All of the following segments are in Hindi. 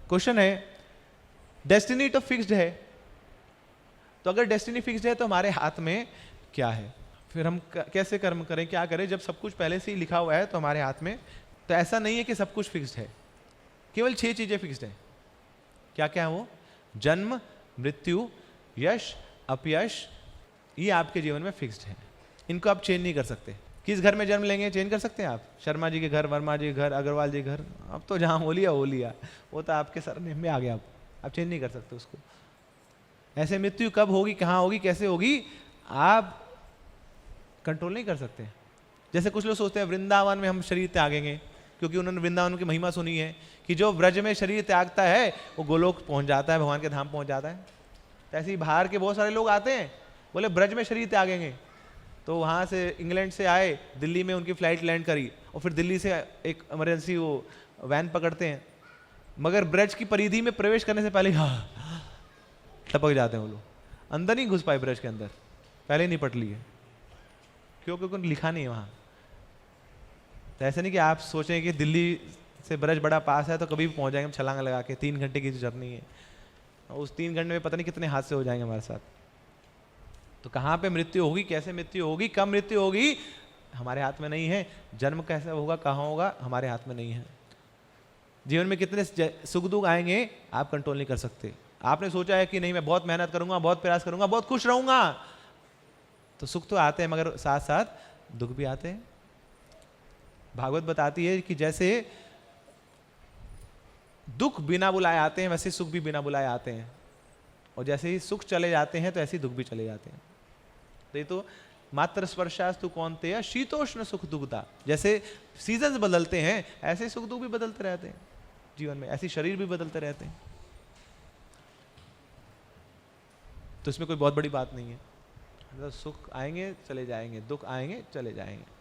क्वेश्चन है, डेस्टिनी तो फिक्स्ड है, तो अगर डेस्टिनी फिक्स्ड है तो हमारे हाथ में क्या है? फिर हम कैसे कर्म करें, क्या करें जब सब कुछ पहले से ही लिखा हुआ है तो हमारे हाथ में? तो ऐसा नहीं है कि सब कुछ फिक्स्ड है, केवल 6 चीजें फिक्स्ड है। क्या क्या है वो? जन्म, मृत्यु, यश, अपयश, ये आपके जीवन में फिक्स्ड है, इनको आप चेंज नहीं कर सकते। किस घर में जन्म लेंगे चेंज कर सकते हैं आप? शर्मा जी के घर, वर्मा जी के घर, अग्रवाल जी के घर, अब तो जहाँ हो लिया, वो तो आपके सरनेम में आ गया, आप चेंज नहीं कर सकते उसको। ऐसे मृत्यु कब होगी, कहाँ होगी, कैसे होगी, आप कंट्रोल नहीं कर सकते। जैसे कुछ लोग सोचते हैं वृंदावन में हम शरीर त्यागेंगे, क्योंकि उन्होंने वृंदावन की महिमा सुनी है कि जो ब्रज में शरीर त्यागता है वो गोलोक पहुंच जाता है, भगवान के धाम पहुंच जाता है। तो ऐसे ही बाहर के बहुत सारे लोग आते हैं, बोले ब्रज में शरीर त्यागेंगे, तो वहाँ से इंग्लैंड से आए, दिल्ली में उनकी फ्लाइट लैंड करी, और फिर दिल्ली से एक इमरजेंसी वो वैन पकड़ते हैं, मगर ब्रज की परिधि में प्रवेश करने से पहले टपक जाते हैं वो लोग, अंदर नहीं घुस पाए ब्रज के अंदर, पहले निपट लिए। क्यों? क्योंकि लिखा नहीं है वहाँ। तो ऐसा नहीं कि आप सोचें कि दिल्ली से ब्रज बड़ा पास है तो कभी भी पहुँच जाएंगे छलांग लगा के, 3 घंटे की जर्नी है, उस 3 घंटे में पता नहीं कितने हादसे हो जाएंगे हमारे साथ। तो कहाँ पे मृत्यु होगी, कैसे मृत्यु होगी, कब मृत्यु होगी, हमारे हाथ में नहीं है। जन्म कैसे होगा, कहाँ होगा, हमारे हाथ में नहीं है। जीवन में कितने सुख दुख आएंगे आप कंट्रोल नहीं कर सकते। आपने सोचा है कि नहीं मैं बहुत मेहनत करूंगा, बहुत प्रयास करूंगा, बहुत खुश रहूंगा, तो सुख तो आते हैं मगर साथ साथ दुख भी आते हैं। भागवत बताती है कि जैसे दुख बिना बुलाए आते हैं वैसे सुख भी बिना बुलाए आते हैं, और जैसे ही सुख चले जाते हैं तो ऐसे ही दुख भी चले जाते हैं। तो ये तो मात्र स्पर्शास्तु कौन्तेय शीतोष्ण सुख दुखदा, जैसे सीजन्स बदलते हैं ऐसे सुख दुख भी बदलते रहते हैं जीवन में, ऐसे शरीर भी बदलते रहते हैं। तो इसमें कोई बहुत बड़ी बात नहीं है, मतलब सुख आएंगे चले जाएंगे, दुख आएंगे चले जाएंगे।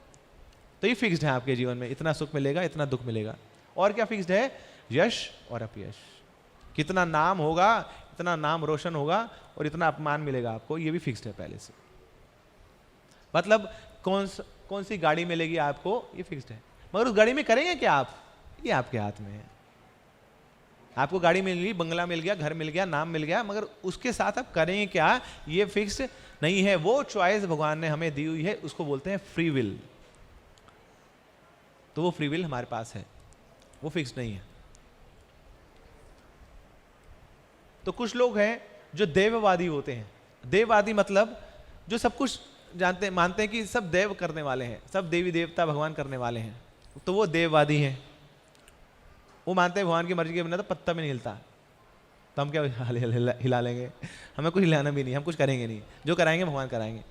तो ये फिक्स्ड है आपके जीवन में, इतना सुख मिलेगा, इतना दुख मिलेगा। और क्या फिक्स्ड है? यश और अपयश, कितना नाम होगा, इतना नाम रोशन होगा और इतना अपमान मिलेगा आपको, ये भी फिक्स्ड है पहले से। मतलब कौन सी गाड़ी मिलेगी आपको, ये फिक्स्ड है, मगर उस गाड़ी में करेंगे क्या आप, ये आपके हाथ में है। आपको गाड़ी मिल गई, बंगला मिल गया, घर मिल गया, नाम मिल गया, मगर उसके साथ आप करेंगे क्या, ये फिक्स्ड नहीं है। वो चॉइस भगवान ने हमें दी हुई है, उसको बोलते हैं फ्री विल। तो वो फ्री विल हमारे पास है, वो फिक्स्ड नहीं है। तो कुछ लोग हैं जो देववादी होते हैं। देववादी मतलब जो सब कुछ जानते हैं, मानते हैं कि सब देव करने वाले हैं, सब देवी देवता भगवान करने वाले हैं, तो वो देववादी हैं। वो मानते हैं भगवान की मर्जी के बिना तो पत्ता भी नहीं हिलता, तो हम क्या हिला लेंगे, हमें कुछ हिलाना भी नहीं, हम कुछ करेंगे नहीं, जो कराएंगे भगवान कराएंगे।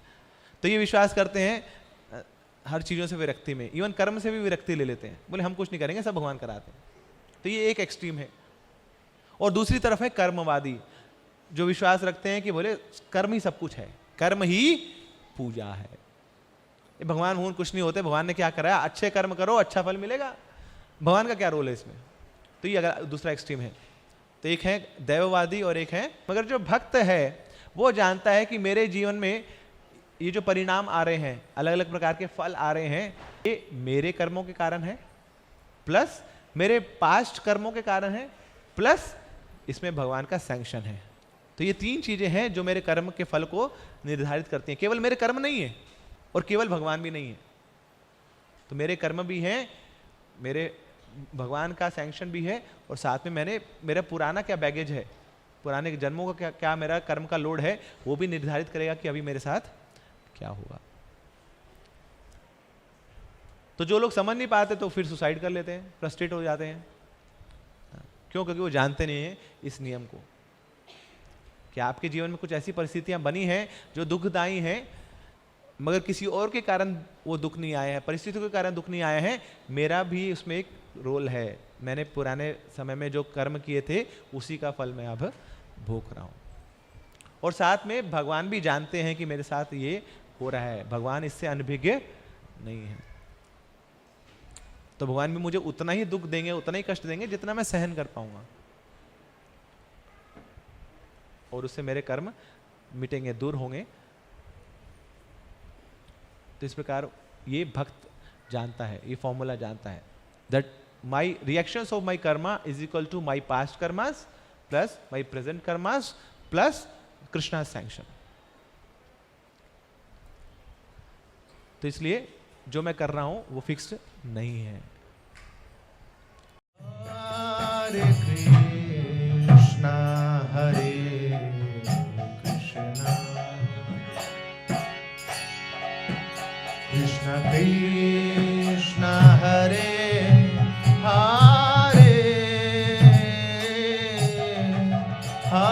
तो ये विश्वास करते हैं हर चीज़ों से विरक्ति में, इवन कर्म से भी विरक्ति ले लेते हैं, बोले हम कुछ नहीं करेंगे, सब भगवान कराते हैं। तो ये एक एक्सट्रीम है। और दूसरी तरफ है कर्मवादी, जो विश्वास रखते हैं कि बोले कर्म ही सब कुछ है, कर्म ही पूजा है, ये भगवान भगवान कुछ नहीं होते, भगवान ने क्या कराया, अच्छे कर्म करो अच्छा फल मिलेगा, भगवान का क्या रोल है इसमें। तो ये अगर दूसरा एक्सट्रीम है। तो एक है दैववादी और एक है, मगर जो भक्त है वो जानता है कि मेरे जीवन में ये जो परिणाम आ रहे हैं, अलग अलग प्रकार के फल आ रहे हैं, ये मेरे कर्मों के कारण है, प्लस मेरे पास्ट कर्मों के कारण है, प्लस इसमें भगवान का सैंक्शन है। तो ये 3 चीजें हैं जो मेरे कर्म के फल को निर्धारित करती हैं। केवल मेरे कर्म नहीं है और केवल भगवान भी नहीं है। तो मेरे कर्म भी हैं, मेरे भगवान का सैंक्शन भी है, और साथ में मेरा पुराना क्या बैगेज है, पुराने जन्मों का क्या मेरा कर्म का लोड है, वो भी निर्धारित करेगा कि अभी मेरे साथ क्या होगा। तो जो लोग समझ नहीं पाते तो फिर सुसाइड कर लेते हैं, फ्रस्ट्रेट हो जाते हैं। क्यों? क्योंकि वो जानते नहीं है इस नियम को कि आपके जीवन में कुछ ऐसी परिस्थितियां बनी हैं जो दुखदायी हैं, मगर किसी और के कारण वो दुख नहीं आया है, परिस्थितियों के कारण दुख नहीं आया है, मेरा भी उसमें एक रोल है। मैंने पुराने समय में जो कर्म किए थे उसी का फल मैं अब भोग रहा हूँ। और साथ में भगवान भी जानते हैं कि मेरे साथ ये हो रहा है, भगवान इससे अनभिज्ञ नहीं है। तो भगवान भी मुझे उतना ही दुख देंगे, उतना ही कष्ट देंगे जितना मैं सहन कर पाऊंगा, और उससे मेरे कर्म मिटेंगे, दूर होंगे। तो इस प्रकार ये भक्त जानता है, ये फॉर्मूला जानता है, that my reactions of my karma is equal to my past karmas plus my present karmas plus Krishna's sanction. तो इसलिए जो मैं कर रहा हूं वो फिक्स्ड नहीं है. हरे कृष्णा हरे कृष्णा कृष्णा कृष्णा हरे